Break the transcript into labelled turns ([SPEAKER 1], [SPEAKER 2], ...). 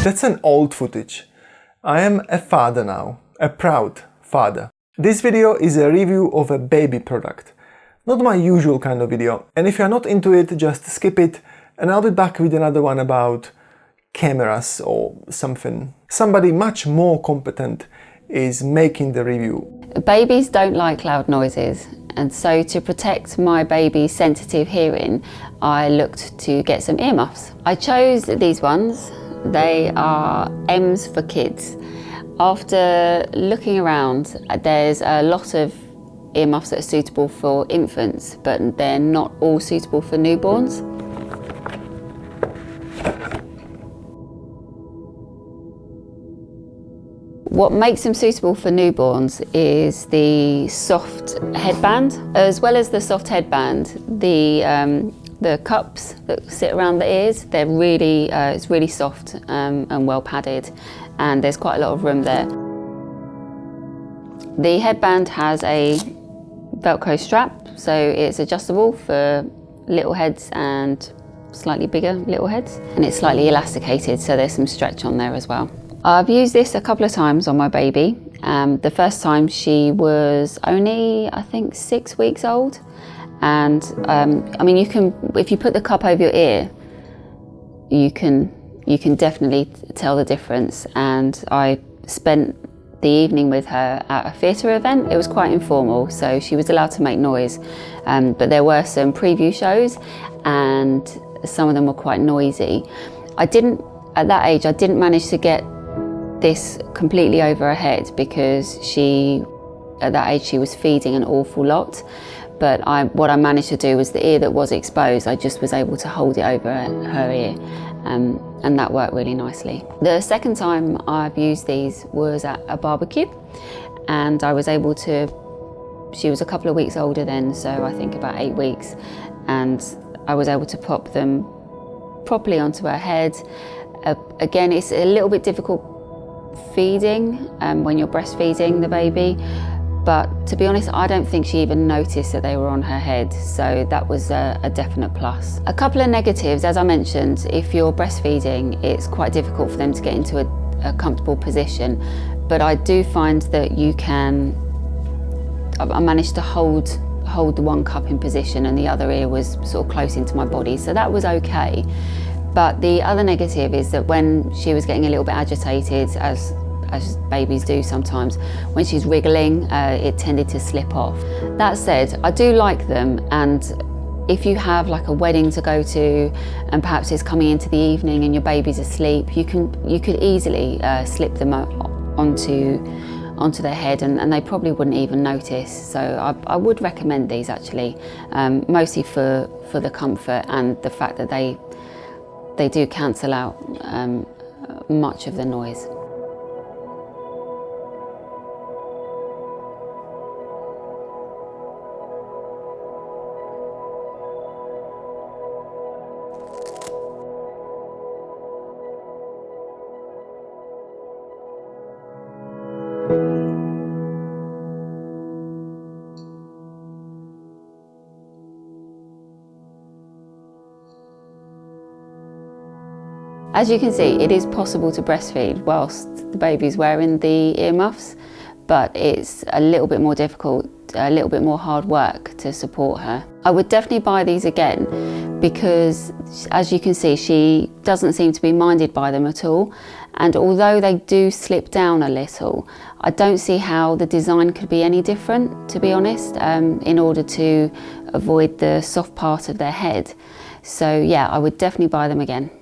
[SPEAKER 1] That's an old footage. I am a father now, a proud father. This video is a review of a baby product. Not my usual kind of video, and if you're not into it, just skip it and I'll be back with another one about cameras or something. Somebody much more competent is making the review.
[SPEAKER 2] Babies don't like loud noises, and so to protect my baby's sensitive hearing, I looked to get some earmuffs. I chose these ones. They are M's for kids. After looking around, there's a lot of earmuffs that are suitable for infants, but they're not all suitable for newborns. What makes them suitable for newborns is the soft headband. As well as the soft headband, the cups that sit around the ears, they're really, it's really soft and well padded, and there's quite a lot of room there. The headband has a Velcro strap, so it's adjustable for little heads and slightly bigger little heads, and it's slightly elasticated, so there's some stretch on there as well. I've used this a couple of times on my baby. The first time she was only, I think, 6 weeks old. And I mean, if you put the cup over your ear, you can definitely tell the difference. And I spent the evening with her at a theatre event. It was quite informal, so she was allowed to make noise. But there were some preview shows, and some of them were quite noisy. At that age, I didn't manage to get this completely over her head because at that age, she was feeding an awful lot. But what I managed to do was the ear that was exposed, I just was able to hold it over her ear, and that worked really nicely. The second time I've used these was at a barbecue, and I was able to, she was a couple of weeks older then, so I think about 8 weeks, and I was able to pop them properly onto her head. Again, it's a little bit difficult feeding when you're breastfeeding the baby, but to be honest, I don't think she even noticed that they were on her head, so that was a definite plus. A couple of negatives, as I mentioned, if you're breastfeeding, it's quite difficult for them to get into a comfortable position, but I do find that I managed to hold the one cup in position and the other ear was sort of close into my body, so that was okay. But the other negative is that when she was getting a little bit agitated, as babies do sometimes, when she's wriggling, it tended to slip off. That said, I do like them, and if you have like a wedding to go to and perhaps it's coming into the evening and your baby's asleep, you could easily slip them onto their head, and they probably wouldn't even notice. So I would recommend these actually, mostly for the comfort and the fact that they do cancel out much of the noise. As you can see, it is possible to breastfeed whilst the baby's wearing the earmuffs, but it's a little bit more difficult, a little bit more hard work to support her. I would definitely buy these again because, as you can see, she doesn't seem to be minded by them at all. And although they do slip down a little, I don't see how the design could be any different, to be honest, in order to avoid the soft part of their head. So yeah, I would definitely buy them again.